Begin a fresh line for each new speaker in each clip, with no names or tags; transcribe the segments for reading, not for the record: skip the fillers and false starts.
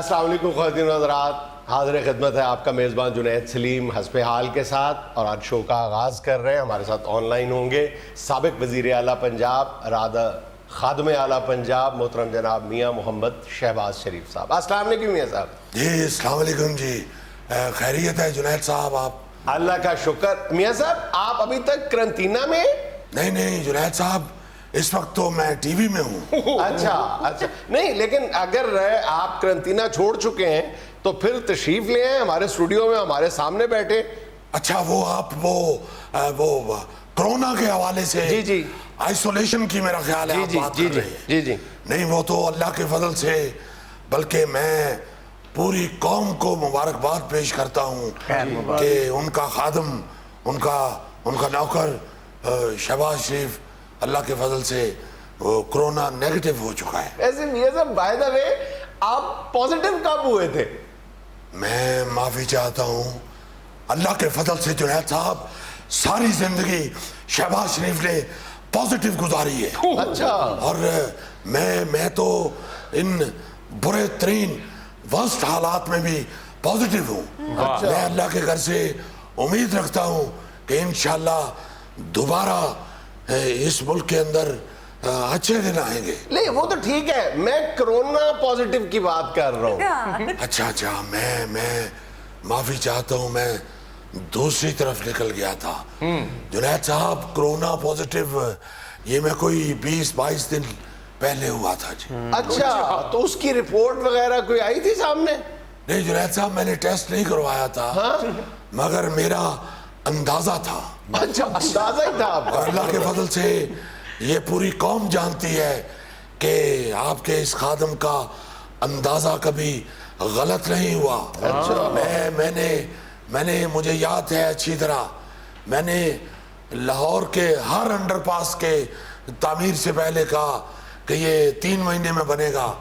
السلام علیکم خواتین و حضرات، حاضر خدمت ہے آپ کا میزبان جنید سلیم حسب حال کے ساتھ، اور آج شو کا آغاز کر رہے ہیں۔ ہمارے ساتھ آن لائن ہوں گے سابق وزیر اعلیٰ پنجاب، رادہ خادم اعلیٰ پنجاب، محترم جناب میاں محمد شہباز شریف صاحب۔ السلام علیکم میاں صاحب۔
جی السلام علیکم جی، خیریت ہے جنید صاحب؟ آپ
اللہ کا شکر۔ میاں صاحب آپ ابھی تک کرنٹینہ میں؟
نہیں جنید صاحب، اس وقت تو میں ٹی وی میں ہوں۔
اچھا نہیں، لیکن اگر آپ کرنٹینہ چھوڑ چکے ہیں تو پھر تشریف لے آئیں ہمارے اسٹوڈیو میں، ہمارے سامنے بیٹھے۔
اچھا وہ آپ وہ کرونا کے حوالے سے
جی
آئسولیشن کی میرا خیال ہے آپ بات کر رہے ہیں۔
جی
نہیں، وہ تو اللہ کے فضل سے، بلکہ میں پوری قوم کو مبارکباد پیش کرتا ہوں کہ ان کا خادم، ان کا نوکر شہباز شریف اللہ کے فضل سے وہ کرونا نیگیٹو ہو چکا ہے۔
ایسے میاں صاحب بائی دا وے آپ پازیٹیو کب ہوئے تھے؟
میں معافی چاہتا ہوں، اللہ کے فضل سے جنید صاحب ساری زندگی شہباز شریف نے پازیٹیو گزاری ہے۔
اچھا۔
اور میں تو ان برے ترین ورسٹ حالات میں بھی پازیٹیو ہوں۔ میں اللہ کے گھر سے امید رکھتا ہوں کہ انشاءاللہ دوبارہ اس ملک کے اندر اچھے دن آئیں گے۔
نہیں وہ تو ٹھیک ہے، میں کرونا پازیٹیو کی بات کر رہا ہوں۔
اچھا میں معافی چاہتا ہوں، میں دوسری طرف نکل گیا تھا۔ جنید صاحب کرونا پازیٹیو یہ میں کوئی 20-22 دن پہلے ہوا تھا جی۔
اچھا تو اس کی رپورٹ وغیرہ کوئی آئی تھی سامنے؟
نہیں جنید صاحب، میں نے ٹیسٹ نہیں کروایا تھا، مگر میرا اندازہ تھا۔
اچھا اندازہ ہی تھا آپ
اور اللہ کے فضل سے یہ پوری قوم جانتی ہے کہ آپ کے اس خادم کا اندازہ کبھی غلط نہیں ہوا۔ میں نے مجھے یاد ہے اچھی طرح، میں نے لاہور کے ہر انڈر پاس کے تعمیر سے پہلے کہا کہ یہ 3 مہینے میں بنے گا،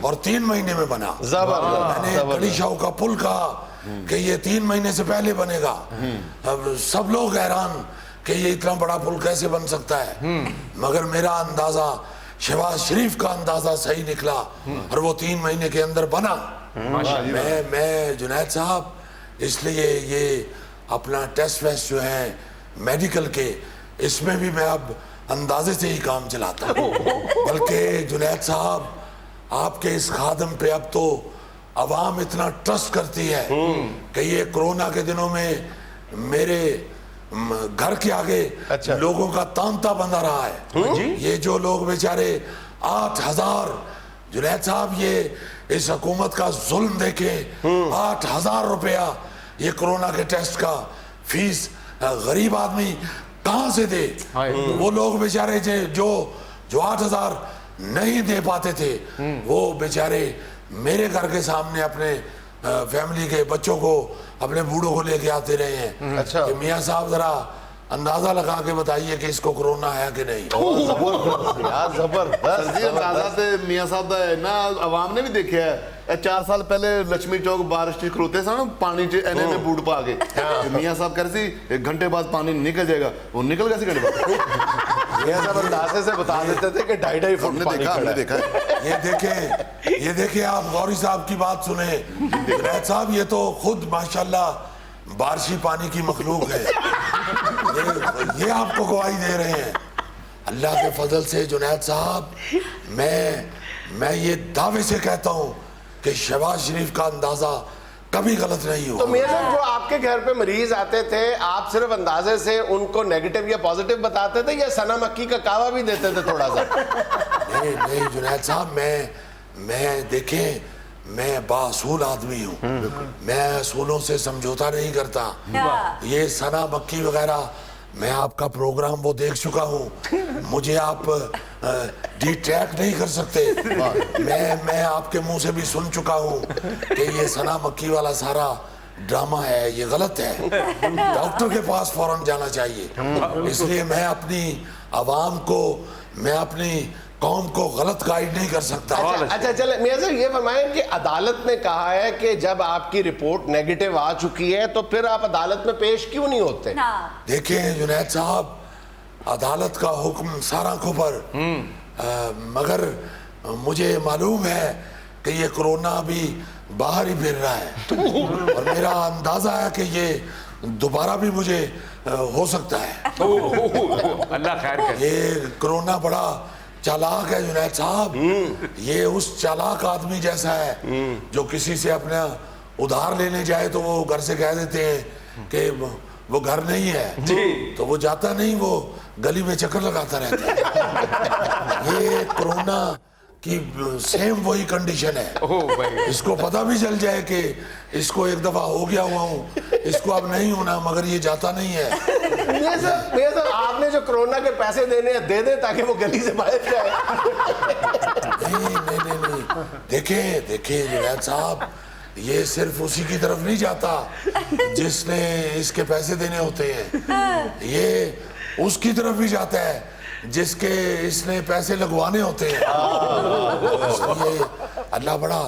اور 3 مہینے میں بنا۔ میں نے کڑی شاہو کا پل کہا کہ یہ 3 مہینے سے پہلے بنے گا۔ اب سب لوگ حیران کہ یہ اتنا بڑا پل کیسے بن سکتا ہے، مگر میرا اندازہ شہباز شریف کا اندازہ صحیح نکلا اور وہ 3 مہینے کے اندر بنا۔ میں جنید صاحب اس لیے یہ اپنا ٹیسٹ ویسٹ جو ہے میڈیکل کے، اس میں بھی میں اب اندازے سے ہی کام چلاتا ہوں۔ بلکہ جنید صاحب آپ کے اس خادم پہ اب تو عوام اتنا ٹرسٹ کرتی ہے کہ یہ کرونا کے دنوں میں میرے گھر کے آگے لوگوں کا تانتا بندھا رہا ہے۔ یہ جو لوگ بیچارے 8000، جنید صاحب یہ اس حکومت کا ظلم دیکھیں، 8000 روپیہ یہ کرونا کے ٹیسٹ کا فیس غریب آدمی کہاں سے دے؟ وہ لوگ بیچارے جو 8000 نہیں دے پاتے تھے، وہ بیچارے میرے گھر کے سامنے اپنے فیملی کے بچوں کو، اپنے بوڑھوں کو لے کے آتے رہے ہیں کہ میاں صاحب ذرا اندازہ لگا کے بتائیے کہ اس کو کرونا ہے کہ نہیں۔
زبردست۔
اندازہ تے میاں صاحب دا ہے نا، عوام نے بھی دیکھا ہے۔ 4 سال پہلے لکشمی چوک بارش کھلوتے سن پانی اینے میں بوٹ پا کے، میاں صاحب کہہ رہے سی 1 گھنٹے بعد پانی نکل جائے گا، وہ نکل گیا سی گھنٹے بعد۔
میاں صاحب اندازے سے بتا دیتے تھے کہ 2.5 فٹ پانی کھڑا ہے۔
دیکھا ہے۔
یہ دیکھیں آپ غوری صاحب کی بات سنیں، جنید صاحب یہ تو خود ماشاءاللہ بارشی پانی کی مخلوق ہے، یہ آپ کو گواہی دے رہے ہیں۔ اللہ کے فضل سے جنید صاحب میں یہ دعوے سے کہتا ہوں کہ شہباز شریف کا اندازہ کبھی غلط نہیں ہوا۔
تو میاں صاحب جو آپ کے گھر پہ مریض آتے تھے، آپ صرف اندازے سے ان کو نیگیٹو یا پازیٹیو بتاتے تھے یا سنا مکی کا کعوہ بھی دیتے تھے تھوڑا سا؟
نہیں جنید صاحب، میں دیکھیں میں باصول آدمی ہوں، میں اصولوں سے سمجھوتا نہیں کرتا۔ یہ سنا مکی وغیرہ میں آپ کا پروگرام وہ دیکھ چکا ہوں، مجھے آپ ڈی ٹریک نہیں کر سکتے۔ میں آپ کے منہ سے بھی سن چکا ہوں کہ یہ سنا مکی والا سارا ڈرامہ ہے، یہ غلط ہے، ڈاکٹر کے پاس فوراً جانا چاہیے۔ اس لیے میں اپنی عوام کو، میں اپنی قوم کو غلط گائیڈ نہیں کر سکتا۔
اچھا چلے میاں صاحب یہ فرمائیں کہ عدالت نے کہا ہے کہ جب آپ کی رپورٹ نیگیٹو آ چکی ہے تو پھر آپ عدالت میں پیش کیوں نہیں ہوتے؟
دیکھیں جنید صاحب، عدالت کا حکم سارا کفر، مگر مجھے معلوم ہے کہ یہ کرونا بھی باہر ہی پھر رہا ہے اور میرا اندازہ ہے کہ یہ دوبارہ بھی مجھے ہو سکتا ہے.
اللہ خیر کرے.
یہ کرونا بڑا چالاک ہے جنید صاحب. یہ اس چالاک آدمی جیسا ہے جو کسی سے اپنا ادھار لینے جائے تو وہ گھر سے کہہ دیتے ہیں کہ وہ گھر نہیں ہے, تو وہ جاتا نہیں, وہ گلی میں چکر لگاتا رہتا ہے. یہ کرونا کی سیم وہی کنڈیشن ہے. اس کو پتہ بھی چل جائے کہ اس کو ایک دفعہ ہو گیا ہوا ہوں, اس کو اب نہیں ہونا, مگر یہ جاتا نہیں ہے.
یہ سر آپ نے جو کرونا کے پیسے دینے ہیں دے دیں تاکہ وہ گلی سے باہر جائے.
نہیں دیکھیں جنید صاحب, یہ صرف اسی کی طرف نہیں جاتا جس نے اس کے پیسے دینے ہوتے ہیں, یہ اس کی طرف بھی جاتا ہے جس کے اس نے پیسے لگوانے ہوتے ہیں. اس لیے اللہ بڑا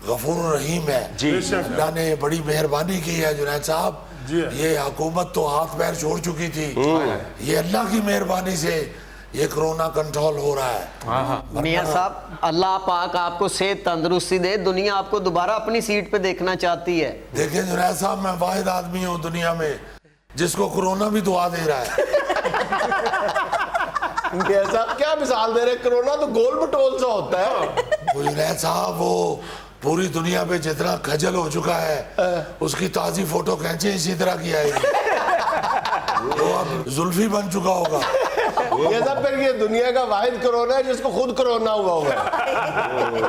غفور رحیم ہے. اللہ نے بڑی مہربانی کی ہے جنید صاحب. یہ حکومت تو ہاتھ پیر چھوڑ چکی تھی, یہ اللہ کی مہربانی سے یہ کرونا کنٹرول ہو رہا ہے.
میاں صاحب اللہ پاک آپ کو صحت تندرستی دے, دنیا آپ کو دوبارہ اپنی سیٹ پہ دیکھنا چاہتی ہے.
دیکھیں جنید صاحب, میں واحد آدمی ہوں دنیا میں جس کو کرونا بھی دعا دے رہا ہے.
صاحب کیا مثال دے رہے, کرونا تو گول بٹول سا ہوتا ہے.
وہ جنید صاحب وہ پوری دنیا پہ جتنا کھجل ہو چکا ہے اس کی تازی فوٹو کھینچے اسی طرح کی آئے گی. وہ اب زلفی بن چکا ہوگا.
یہ سب پھر یہ دنیا کا واحد کرونا ہے جس کو خود کرونا ہوا ہوا ہے.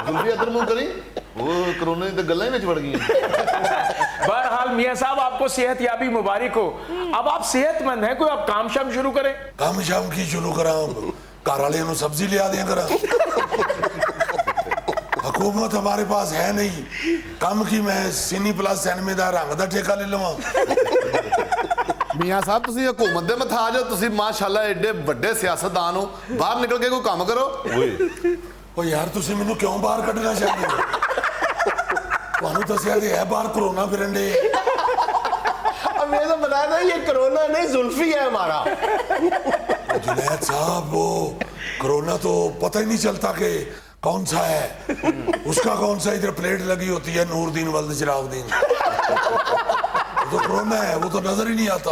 زلفی ادھر منہ کری, وہ کرونا تو گلے میں چڑھ گئی ہیں.
بہرحال میاں صاحب آپ کو صحت یابی مبارک ہو. اب آپ صحت مند ہیں, کوئی آپ کام شام شروع کریں.
کام شام کی شروع کرا, گھر والے نو سبزی لیا دیا کرا. حکومت ہمارے پاس ہے نہیں, کم کی میں سینی پلس سینمے دا رنگ دا ٹھیکہ لے لواں.
میاں صاحب تسی حکومت دے متھا آ جاؤ, تسی ماشاءاللہ ایڈے بڑے سیاستدان ہو, باہر نکل کے کوئی کام کرو.
او یار تسی مینوں کیوں باہر کڈنا چاہتے ہو؟ تانوں دسیا تے ہے باہر کرونا پھرن دے.
اب یہ تو بتایا تھا یہ کرونا نہیں زلفی ہے ہمارا.
جنید صاحب وہ کرونا تو پتہ ہی نہیں چلتا کہ کون سا ہے, اس کا کون سا ادھر پلیٹ لگی ہوتی ہے نور دین ولد چراغ دین. تو کرونا ہے وہ تو نظر ہی نہیں آتا.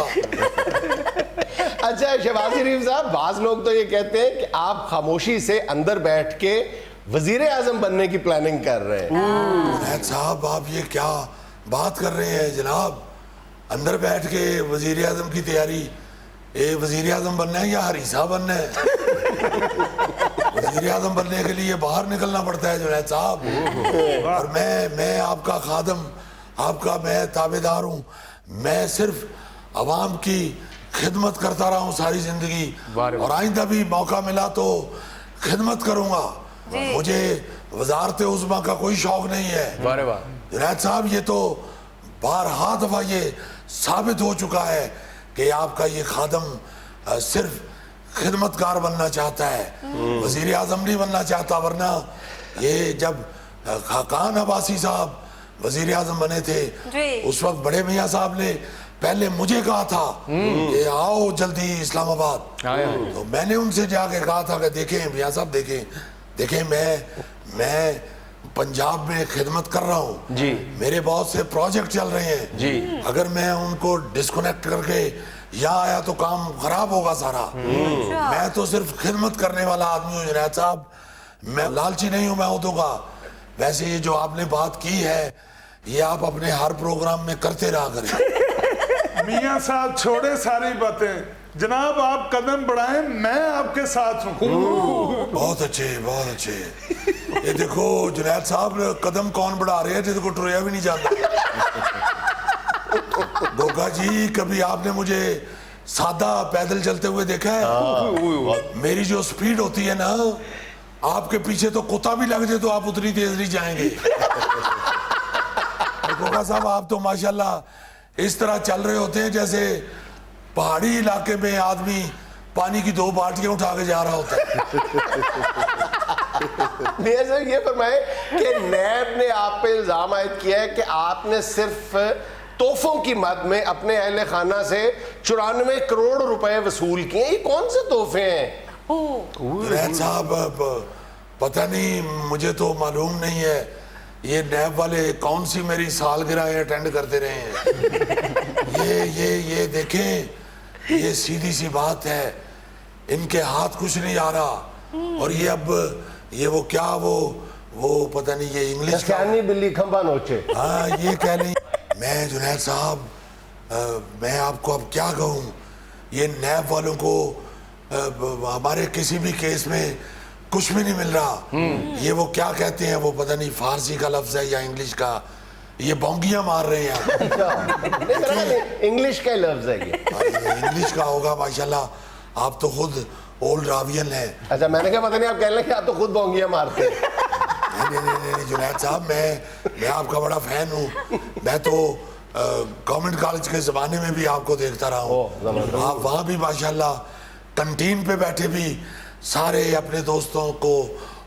اچھا شہباز شریف صاحب, بعض لوگ تو یہ کہتے ہیں کہ آپ خاموشی سے اندر بیٹھ کے وزیر اعظم بننے کی پلاننگ کر رہے ہیں.
جنید صاحب آپ یہ کیا بات کر رہے ہیں جناب, اندر بیٹھ کے وزیر اعظم کی تیاری. وزیر اعظم بننا ہے یا ہریسہ بننا ہے؟ وزیر اعظم بننے کے لیے باہر نکلنا پڑتا ہے جنید صاحب. اور میں آپ کا خادم, آپ کا میں تابعدار ہوں. میں صرف عوام کی خدمت کرتا رہا ہوں ساری زندگی, اور آئندہ بھی موقع ملا تو خدمت کروں گا. مجھے وزارت عظمیٰ کا کوئی شوق نہیں ہے. جنید صاحب یہ تو بارہا دفعہ یہ ثابت ہو چکا ہے کہ آپ کا یہ خادم صرف خدمتگار بننا چاہتا ہے, وزیر اعظم نہیں بننا چاہتا. ورنہ یہ جب خاقان عباسی صاحب وزیر اعظم بنے تھے اس وقت بڑے میاں صاحب نے پہلے مجھے کہا تھا کہ آؤ جلدی اسلام آباد. تو میں نے ان سے جا کے کہا تھا کہ دیکھیں میاں صاحب, دیکھیں میں پنجاب میں خدمت کر رہا ہوں, میرے بہت سے پروجیکٹ چل رہے ہیں. اگر میں ان کو ڈسکنیکٹ کر کے یہاں آیا تو کام خراب ہوگا سارا. میں تو صرف خدمت کرنے والا آدمی ہوں جنید صاحب, میں لالچی نہیں ہوں میں عہدوں کا. ویسے یہ جو آپ نے بات کی ہے یہ آپ اپنے ہر پروگرام میں کرتے رہا کریں.
میاں صاحب چھوڑے ساری باتیں, جناب آپ قدم بڑھائیں, میں آپ کے ساتھ ہوں.
بہت اچھے. یہ دیکھو جنید صاحب قدم کون بڑھا رہے ہیں جس کو ٹریا بھی نہیں جاتا. گوگا جی کبھی آپ نے مجھے سادہ پیدل چلتے ہوئے دیکھا ہے؟ میری جو سپیڈ ہوتی ہے نا, آپ کے پیچھے تو کتا بھی لگ جائے تو آپ اتنی تیز نہیں جائیں گے. گوگا صاحب آپ تو ماشاءاللہ اس طرح چل رہے ہوتے ہیں جیسے پہاڑی علاقے میں آدمی پانی کی 2 بالٹیاں اٹھا کے جا رہا ہوتا ہے.
میاں صاحب یہ فرمائے کہ نیب نے آپ پہ الزام عائد کیا ہے کہ آپ نے صرف تحفوں کی مد میں اپنے اہل خانہ سے 94 کروڑ روپے وصول کیے. یہ کون سے تحفے ہیں؟
جنید صاحب پتہ نہیں, مجھے تو معلوم نہیں ہے, یہ نیب والے کون سی میری سالگرہ اٹینڈ کرتے رہے ہیں. یہ دیکھیں, یہ سیدھی سی بات ہے, ان کے ہاتھ کچھ نہیں آ رہا. اور یہ اب یہ وہ کیا وہ پتہ نہیں یہ انگلش کا
کہانی بلی کھمبا نوچے.
ہاں یہ کہہ لیں. میں جنید صاحب میں آپ کو اب کیا کہوں, یہ نیب والوں کو ہمارے کسی بھی کیس میں کچھ بھی نہیں مل رہا. یہ وہ کیا کہتے ہیں, وہ پتہ نہیں فارسی کا لفظ ہے یا انگلش کا, یہ بونگیاں مار رہے ہیں.
انگلش کا لفظ ہے یہ.
انگلش کا ہوگا ماشاءاللہ, آپ تو خود اولڈ راوین ہیں.
اچھا میں نے کہا پتہ نہیں آپ کہہ لیں کہ آپ تو خود بونگیاں مارتے ہیں.
نہیں جنید صاحب, میں آپ کا بڑا فین ہوں. میں تو گورنمنٹ کالج کے زمانے میں بھی آپ کو دیکھتا رہا ہوں. آپ وہاں بھی ماشاءاللہ کینٹین پہ بیٹھے بھی سارے اپنے دوستوں کو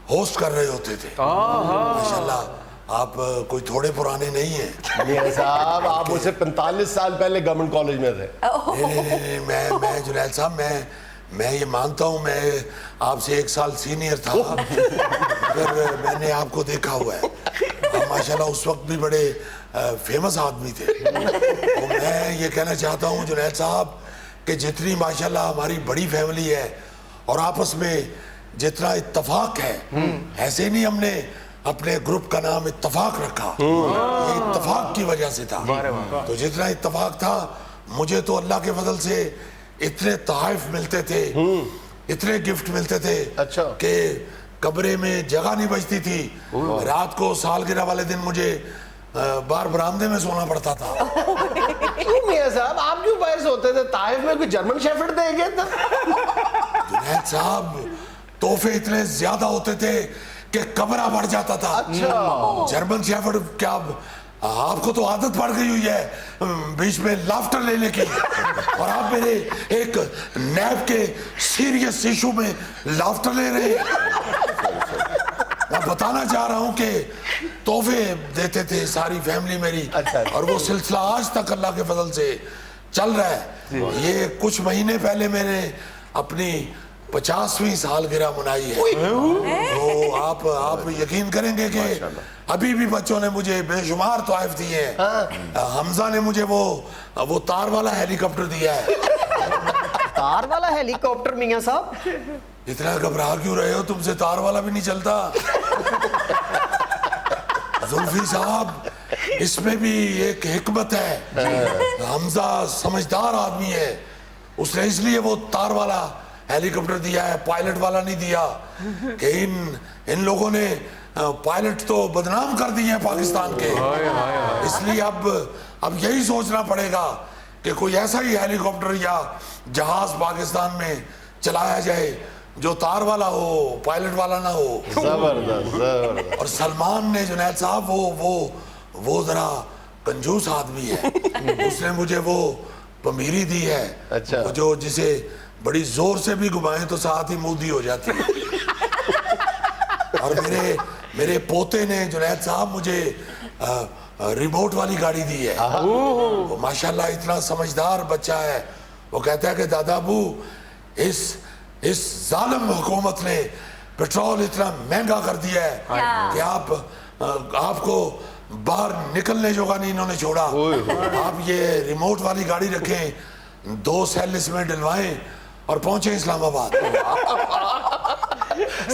ہوسٹ کر رہے ہوتے تھے. ماشاءاللہ آپ کوئی تھوڑے پرانے نہیں ہیں.
میاں صاحب آپ مجھ سے 45 سال پہلے گورنمنٹ کالج میں تھے.
نہیں میں جنید صاحب میں یہ مانتا ہوں میں آپ سے 1 سال سینئر تھا, مگر میں نے آپ کو دیکھا ہوا ہے. آپ ماشاءاللہ اس وقت بھی بڑے فیمس آدمی تھے. تو میں یہ کہنا چاہتا ہوں جنید صاحب کہ جتنی ماشاءاللہ ہماری بڑی فیملی ہے اور آپس میں جتنا اتفاق ہے, ایسے نہیں ہم نے اپنے گروپ کا نام اتفاق رکھا, یہ اتفاق کی وجہ سے تھا. تو جتنا اتفاق تھا, مجھے تو اللہ کے فضل سے اتنے تحائف ملتے تھے, اتنے گفٹ ملتے تھے کہ کمرے میں جگہ نہیں بچتی تھی. رات کو سالگرہ والے دن مجھے باہر برآمدے میں سونا پڑتا تھا.
کیوں میاں صاحب آپ کیوں باہر سوتے تھے؟ طائف میں کوئی جرمن شیفرڈ دے گیا تھا؟
جنید صاحب تحفے اتنے زیادہ ہوتے تھے کہ کمرہ بڑھ جاتا تھا. جرمن شیفرڈ کیا آپ کو تو عادت پڑ گئی ہوئی ہے بیچ میں لافٹر لینے کی, اور آپ میرے ایک نیب کے سیریس ایشو میں لافٹر لے رہے ہیں. میں بتانا چاہ رہا ہوں کہ تحفے دیتے تھے ساری فیملی میری, اور وہ سلسلہ آج تک اللہ کے فضل سے چل رہا ہے. یہ کچھ مہینے پہلے میں نے اپنی 50ویں سالگرہ منائی ہے. تو آپ یقین کریں گے کہ ابھی بھی بچوں نے مجھے بے شمار تحائف دیے ہیں. حمزہ نے مجھے وہ تار والا ہیلی کاپٹر دیا ہے.
تار والا ہیلی کاپٹر میاں صاحب؟
اتنا گھبرا کیوں رہے ہو, تم سے تار والا بھی نہیں چلتا. زلفی صاحب اس میں بھی ایک حکمت ہے. حمزہ سمجھدار آدمی ہے, اس نے اس لیے وہ تار والا ہیلی کاپٹر دیا ہے, پائلٹ والا نہیں دیا. کہ ان لوگوں نے پائلٹ تو بدنام کر دیے ہیں پاکستان کے. اس لیے اب یہی سوچنا پڑے گا کہ کوئی ایسا ہی ہیلی کاپٹر یا جہاز پاکستان میں چلایا جائے جو تار والا ہو, پائلٹ والا نہ ہو.
زبردست.
اور سلمان نے جنید صاحب وہ ذرا کنجوس آدمی ہے. اس نے مجھے وہ پمیری دی ہے جو جسے بڑی زور سے بھی گھمائیں تو ساتھ ہی مودی ہو جاتی ہے. اور میرے پوتے نے جنید صاحب مجھے ریموٹ والی گاڑی دی ہے. وہ ماشاءاللہ اتنا سمجھدار بچہ ہے. وہ کہتا ہے کہ دادا ابو اس ظالم حکومت نے پیٹرول اتنا مہنگا کر دیا ہے کہ آپ کو باہر نکلنے جوگا نہیں انہوں نے چھوڑا. آپ یہ ریموٹ والی گاڑی رکھیں, 2 سیل اس میں ڈلوائیں اور پہنچے اسلام آباد.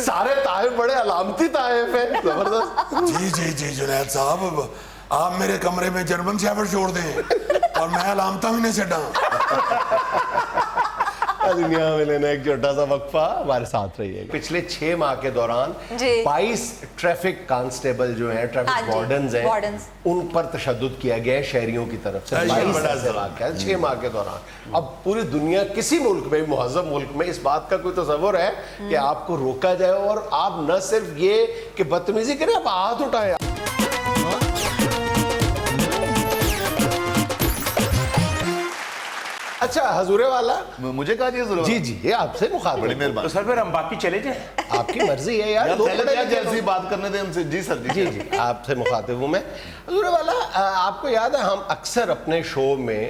سارے طائف بڑے علامتی طائف ہیں. زبردست.
جی جنید صاحب آپ میرے کمرے میں جرمن شیفرڈ چھوڑ دیں اور میں علامتہ بھی نہیں چڈا.
دنیا میں لینا ایک چھوٹا سا وقفہ, ہمارے ساتھ رہیے. پچھلے 6 ماہ کے دوران 22 ٹریفک کانسٹیبل جو ہیں, ٹریفک وارڈنز ہیں, ان پر تشدد کیا گیا ہے شہریوں کی طرف سے. 22 ایسے واقعات 6 ماہ کے دوران. اب پوری دنیا کسی ملک میں, مہذب ملک میں, اس بات کا کوئی تصور ہے کہ آپ کو روکا جائے اور آپ نہ صرف یہ کہ بدتمیزی کریں, آپ ہاتھ اٹھائیں. اچھا حضور والا
مجھے کہا
جی یہ آپ سے مخاطب.
بڑی مہربانی.
تو سر پھر ہم باقی چلے جائیں.
آپ کی مرضی ہے یار,
جیسی بات کرنے دیں ہم سے. جی سر
جی آپ سے مخاطب ہوں میں. حضور والا آپ کو یاد ہے ہم اکثر اپنے شو میں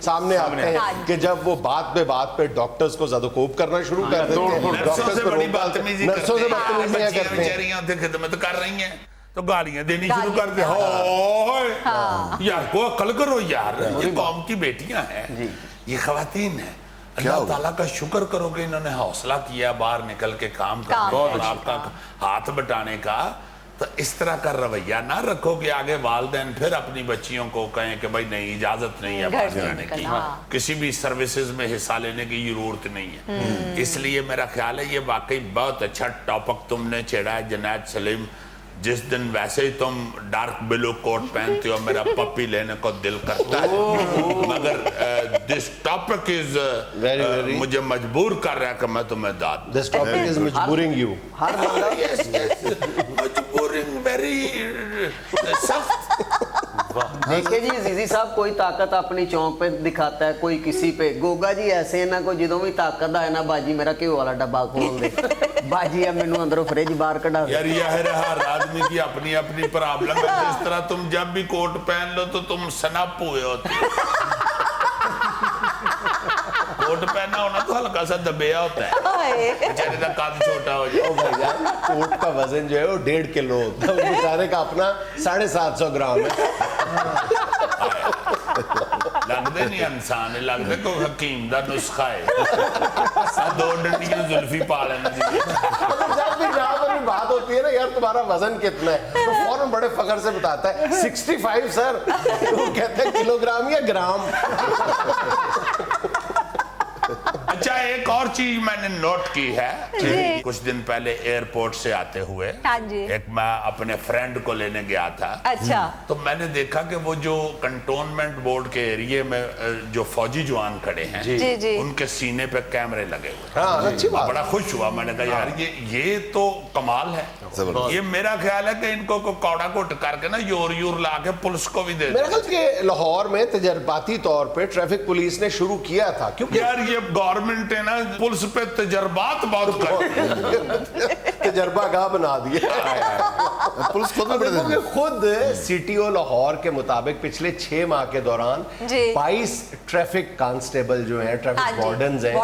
سامنے آتے ہیں کہ جب وہ بات پہ ڈاکٹرز کو زدوکوب کرنا شروع کر دیتے ہیں, ڈاکٹرز کو نرسوں سے بدتمیزیاں کرتے ہیں,
خدمت کر رہی ہیں تو گالیاں دینی شروع کر دیں. یار کو عقل کرو یار, یہ قوم کی بیٹیاں ہیں, یہ خواتین ہیں. اللہ تعالیٰ کا شکر کرو کہ انہوں نے حوصلہ کیا باہر نکل کے کام کرنے اور آپ کا ہاتھ بٹانے کا. تو اس طرح کا رویہ نہ رکھو کہ آگے والدین پھر اپنی بچیوں کو کہیں کہ بھائی نہیں اجازت نہیں ہے باہر جانے کی, کسی بھی سروسز میں حصہ لینے کی ضرورت نہیں ہے. اس لیے میرا خیال ہے یہ واقعی بہت اچھا ٹاپک تم نے چھیڑا ہے جنید سلیم. جس دن ویسے ہی تم ڈارک بلو کوٹ پہنتے ہو میرا پپی لینے کو دل کرتا ہے, مگر دس ٹاپک از مجھے مجبور کر رہا ہے کہ میں تمہیں داد دوں.
This topic is majbooring you.
مجبورنگ ویری سخت.
دیکھیں جی عزیزی صاحب, کوئی طاقت اپنی چونک پہ دکھاتا ہے, کوئی کسی پہ. گوگا جی ایسے ہیں نا, کوئی جدوں بھی طاقت آئے نا باجی میرا کیوں والا ڈبا کھول دے, باجی اب مینوں اندروں فریج باہر کڈا دے.
یار یہ ہے ہر آدمی کی اپنی اپنی پرابلم ہے. جس طرح تم جب بھی کوٹ پہن لو تو تم سنپ ہوئے ہوتے ہو. کوٹ پہنا ہونا تو ہلکا سا دبیا ہوتا ہے, بیچارے کا قد چھوٹا ہو جائے.
بھائی جان کوٹ کا وزن جو ہے وہ 1.5 کلو ہوتا ہے, وہ بیچارے کا اپنا 750 گرام ہے.
لگتے نہیں انسان ہے, لگتے کوئی حکیم دا نسخہ ہے. 2 ڈنڈیاں زلفی پا لینا چاہیے.
جب بھی جہاں پر بھی بات ہوتی ہے نا یار تمہارا وزن کتنا ہے, تو فوراً بڑے فخر سے بتاتا ہے 65 سر. وہ کہتے ہیں کلو گرام یا گرام.
اچھا ایک اور چیز میں نے نوٹ کی ہے, کچھ دن پہلے ایئرپورٹ سے آتے ہوئے ایک میں اپنے فرینڈ کو لینے گیا تھا.
اچھا
تو میں نے دیکھا کہ وہ جو کنٹونمنٹ بورڈ کے ایریے میں جو فوجی جوان کھڑے ہیں ان کے سینے پہ کیمرے لگے ہوئے. بڑا خوش ہوا, میں نے کہا یار یہ تو کمال ہے. یہ میرا خیال ہے کہ ان کو کوڑا کوٹ کر کے نا یور لا کے پولیس کو بھی دے.
میرا خیال کہ لاہور میں تجرباتی طور پہ ٹریفک پولیس نے شروع کیا تھا, کیونکہ
یار یہ گورنمنٹ ہے نا پولیس پہ تجربات بہت کرتے
تجربہ گاہ بنا دیا.
پولیس
خود سی ٹی او لاہور کے مطابق پچھلے 6 ماہ کے دوران 22 ٹریفک کانسٹیبل جو ہیں, ٹریفک وارڈنز ہیں,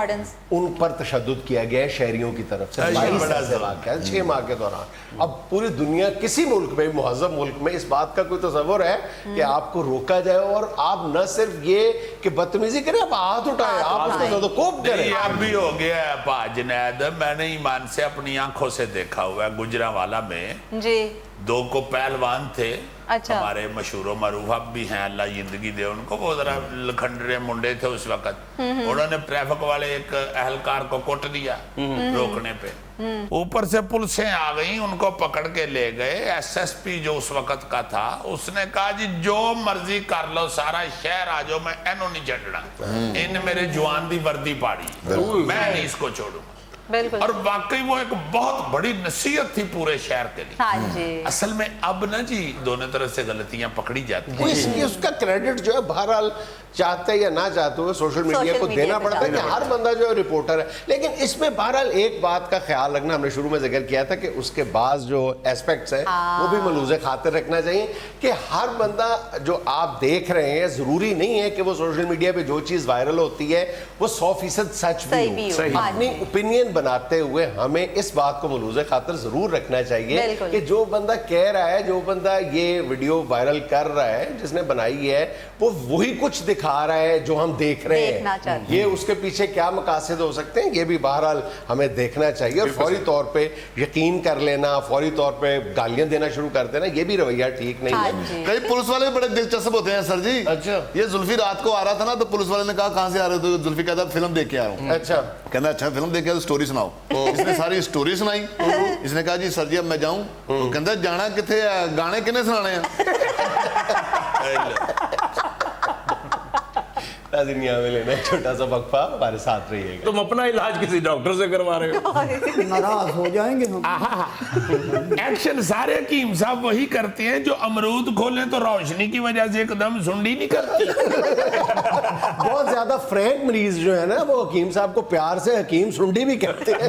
ان پر تشدد کیا گیا ہے شہریوں کی طرف سے. 22 واقعہ 6 ماہ کے دوران. اب پوری دنیا کسی ملک میں, مہذب ملک میں اس بات کا کوئی تصور ہے کہ آپ کو روکا جائے اور آپ نہ صرف یہ کہ بدتمیزی کریں, آپ ہاتھ اٹھائیں, آپ اس کو زدوکوب کریں.
یہ اب بھی ہو گیا ہے پا جنید. میں نے ایمان سے اپنی آنکھوں سے دیکھا ہوا ہے گجرانوالہ میں 2 کو پہلوان تھے ہمارے مشہور و معروف, اب بھی ہیں اللہ زندگی دے ان کو, وہ ذرا لکھنڈرے منڈے تھے اس وقت. انہوں نے ٹریفک والے ایک اہلکار کو کوٹ دیا روکنے پہ, اوپر سے پولیسیں آ گئیں, ان کو پکڑ کے لے گئے. ایس ایس پی جو اس وقت کا تھا اس نے کہا جی جو مرضی کر لو, سارا شہر آ جاؤ, میں اینو نہیں چھڈنا. ان میرے جوان دی وردی پاڑی, میں نہیں اس کو چھوڑوں. اور واقعی وہ ایک بہت بڑی نصیحت تھی پورے شہر کے لیے. اصل میں اب نا جی دونوں طرف سے غلطیاں پکڑی جاتی ہیں.
اس کا کریڈٹ جو ہے بہرحال چاہتے یا نہ چاہتے ہوئے سوشل میڈیا کو دینا پڑتا ہے کہ ہر بندہ جو ہے رپورٹر ہے. لیکن اس میں بہرحال ایک بات کا خیال رکھنا, ہم نے شروع میں ذکر کیا تھا کہ اس کے بعض جو ایسپیکٹس ہیں وہ بھی ملحوظ خاطر رکھنا چاہیے کہ ہر بندہ جو آپ دیکھ رہے ہیں ضروری نہیں ہے کہ وہ سوشل میڈیا پہ جو چیز وائرل ہوتی ہے وہ 100% سچ بھی ہو. اپنی اوپینین بناتے ہوئے ہمیں اس بات کو ملحوظ خاطر ضرور رکھنا چاہیے کہ جو بندہ کہہ رہا ہے, جو بندہ یہ ویڈیو وائرل کر رہا ہے, جس نے بنائی ہے, وہ وہی کچھ دکھا رہا ہے جو ہم دیکھ رہے ہیں. یہ اس کے پیچھے کیا مقاصد ہو سکتے ہیں یہ بھی بہرحال ہمیں دیکھنا چاہیے. اور فوری طور پہ یقین کر لینا, فوری طور پہ گالیاں دینا شروع کر دینا, یہ بھی رویہ ٹھیک نہیں ہے.
کئی پولیس والے بڑے دلچسپ ہوتے ہیں سر جی.
اچھا
یہ زلفی رات کو آ رہا تھا نا, تو پولیس والے نے کہا کہاں سے آ رہے ہو؟ زلفی کہتا فلم دیکھ کے آ رہا ہوں.
اچھا
کہنا اچھا فلم دیکھ کے تو سٹوری سناؤ. اس نے ساری سٹوری سنائی. اس نے کہا جی سر جی اب میں جاؤں. کہتا جانا کتنے ہے, گانے کنے سنانے ہیں؟
دنیا میں لینا چھوٹا سا وقفہ, ہمارے ساتھ رہیے گا.
تم اپنا علاج کسی ڈاکٹر سے کروا رہے ہو.
ناراض ہو جائیں گے ہم.
ایکشن سارے حکیم صاحب وہی کرتے ہیں جو امرود کھولیں تو روشنی کی وجہ سے ایک دم سنڈی نہیں کرتی.
بہت زیادہ فرینک مریض جو ہے نا وہ حکیم صاحب کو پیار سے حکیم سنڈی بھی کہتے ہیں.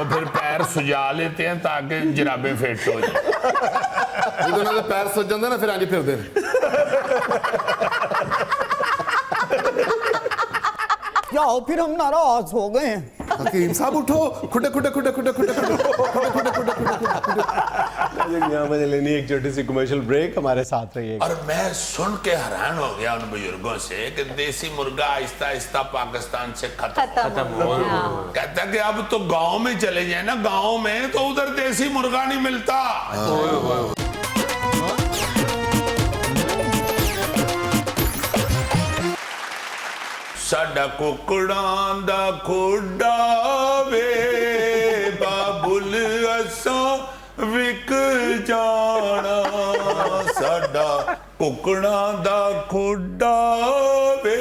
وہ پھر پیر سجا لیتے ہیں تاکہ جرابیں فٹ ہو جائیں.
جب انہوں نے پیر سج جاندے نا پھر آنی پھر دے.
جاؤ پھر ہم ناراض ہو گئے ہیں.
حکیم صاحب اٹھو, کھٹے کھٹے کھٹے کھٹے کھٹے کھٹے.
یہاں مجھے لینی ایک چھوٹی سی کمرشل بریک, ہمارے ساتھ رہیے.
اور میں سن کے حیران ہو گیا ان بزرگوں سے کہ دیسی مرغا آہستہ آہستہ پاکستان سے ختم ہو رہا. کہتا کہ اب تو گاؤں میں چلے جائیں نا, گاؤں میں تو ادھر دیسی مرغا نہیں ملتا. ساڈا ککڑاں دا کھوڈا وے بابل اساں وک جانا. ساڈا ککڑاں دا کھوڈا وے.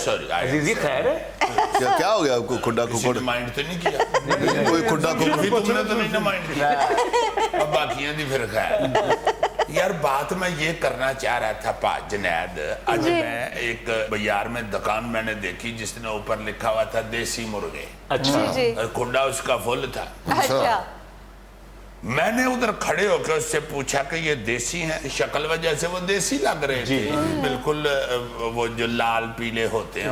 سوری
عزیزی خیر ہے؟
کیا ہو گیا آپ کو؟ کھڈا
کسی نے مائنڈ تو نہیں کیا؟
کوئی کھڈا
تم نے تو نہیں مائنڈ کیا. اب باقیاں دی پھر خیر. یار بات میں یہ کرنا چاہ رہا تھا پا جنید, آج میں ایک بازار میں دکان میں نے دیکھی جس نے اوپر لکھا ہوا تھا دیسی مرغے.
اچھا.
اور کھڈا اس کا فل تھا. میں نے ادھر کھڑے ہو کے اس سے پوچھا کہ یہ دیسی ہیں؟ شکل وجہ سے وہ دیسی لگ رہے تھے, بالکل وہ جو لال پیلے ہوتے ہیں.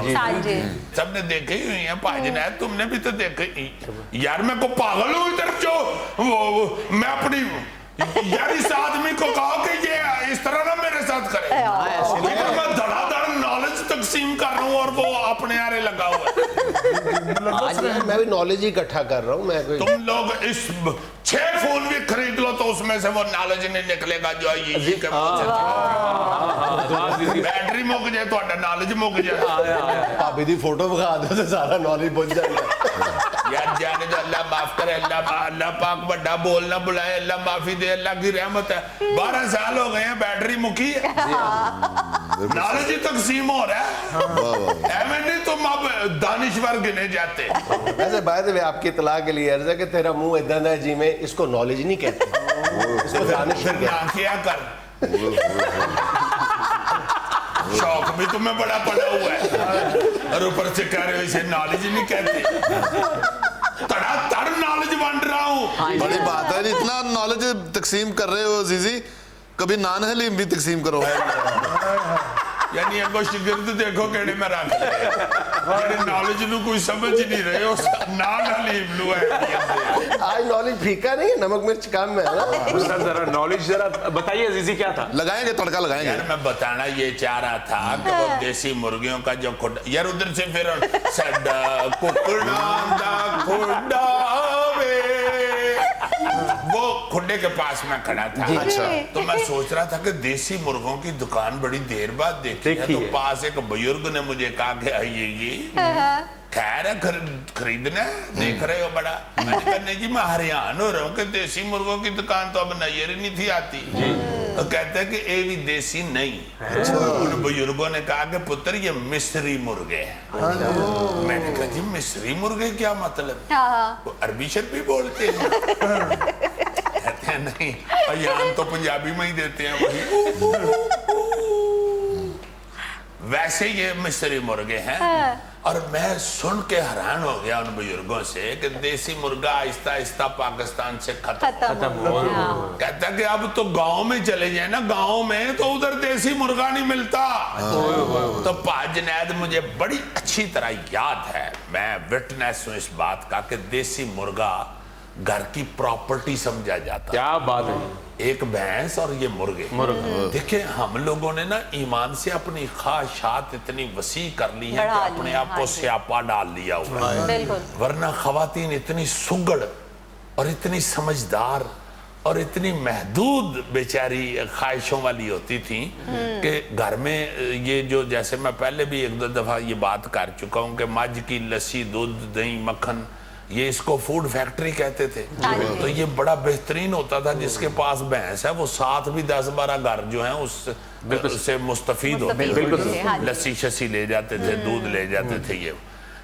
سب نے دیکھے ہی ہوئی ہیں پا جنید, تم نے بھی تو دیکھے. یار میں کو پاگل ہوں ادھر جو میں اپنی یار اس آدمی کو کہا کہ یہ اس طرح نہ میرے ساتھ کرے. میں دھڑا دھڑ نالج تقسیم کر رہا ہوں اور وہ اپنے آرے لگا ہوا ہے.
میں بھی نالج ہی اکٹھا کر رہا ہوں. میں
تم لوگ اس 6 فون بھی خرید لو تو اس میں سے وہ نالج نہیں نکلے گا جو یہ کہ بیٹری مک جائے تو نالج مک جائے.
بھابی دی فوٹو بکھا دو تو سارا نالج پہنچ جائے گا.
یار جانے دو, اللہ معاف کرے. اللہ پاک بڑا بولنا بلائے, اللہ معافی دے, اللہ کی رحمت ہے. 12 سال ہو گئے ہیں, بیٹری مکی ہے, نالج تقسیم ہو رہا ہے. ایویں نہیں تم اب دانشور گنے جاتے.
ویسے بائی دی وے آپ کی اطلاع کے لیے عرض ہے کہ تیرا منہ ادھر ہے جی میں اس کو نالج نہیں کہتے, اس کو دانشور کہتے.
کیا کر شوق بھی تمہیں بڑا پڑا ہوا ہے اور اوپر سے کہہ رہے ہو اسے نالج نہیں کہتے. تڑا تڑ نالج بن رہا ہوں.
بڑی بات ہے, اتنا نالج تقسیم کر رہے ہو عزیزی, کبھی نان حلیم بھی تقسیم کرو.
یعنی ایک شگرد دیکھو کہنے میں رکھ لے نالج نو کوئی سمجھ نہیں رہے ہو, نان حلیم لو ہے.
آج نالج پھیکا نہیں ہے, نمک مرچ کم ہے نا.
ذرا نالج ذرا بتائیے عزیزی کیا تھا؟
لگائیں گے تڑکا لگائیں گے.
یار میں بتانا یہ چاہ رہا تھا کہ وہ دیسی مرغیوں کا جو کھڈا, یار ادھر سے پھر ساڈا ککڑاں دا کھوڈا وے, وہ کھڈے کے پاس میں کھڑا تھا. تو میں سوچ رہا تھا کہ دیسی مرغوں کی دکان بڑی دیر بعد دیکھی ہے, تو پاس ایک بزرگ نے مجھے کہا کہ آئیے خیر ہے خریدنا ہے, دیکھ رہے ہو بڑا. میں نے کہا نہیں جی میں حیران ہو رہا ہوں کہ دیسی مرغوں کی دکان تو اب نظر ہی نہیں تھی آتی. تو کہتے ہیں کہ اے بھی دیسی نہیں. ان بزرگوں نے کہا کہ پتر یہ مصری مرغے ہیں. میں نے کہا جی مصری مرغے کیا مطلب؟ وہ عربی شربی بولتے ہیں. کہتے ہیں نہیں بیان تو پنجابی میں ہی دیتے ہیں وہی. ویسے یہ مصری مرغے ہیں. اور میں سن کے حیران ہو گیا ان بزرگوں سے کہ دیسی مرغا آہستہ آہستہ پاکستان سے ختم ہو رہا ہے. کہتا کہ اب تو گاؤں میں چلے جائیں نا, گاؤں میں تو ادھر دیسی مرغا نہیں ملتا. تو پا جنید مجھے بڑی اچھی طرح یاد ہے, میں وٹنس ہوں اس بات کا کہ دیسی مرغا گھر کی پراپرٹی سمجھا جاتا.
کیا بات ہے.
ایک بھینس اور یہ مرغے. دیکھیں ہم لوگوں نے نا ایمان سے اپنی خواہشات اتنی وسیع کر لی ہیں کہ اپنے آپ کو سیاپا ڈال لیا ہوا ہے. ورنہ خواتین اتنی سگڑ اور اتنی سمجھدار اور اتنی محدود بیچاری خواہشوں والی ہوتی تھیں کہ گھر میں یہ جو, جیسے میں پہلے بھی 1-2 دفعہ یہ بات کر چکا ہوں کہ مجھ کی لسی, دودھ, دہی, مکھن, یہ اس کو فوڈ فیکٹری کہتے تھے. تو یہ بڑا بہترین ہوتا تھا. جس کے پاس بھینس ہے وہ ساتھ بھی 10-12 گھر جو ہیں اس سے مستفید ہوتے ہیں. لسی شسی لے جاتے تھے, دودھ لے جاتے تھے. یہ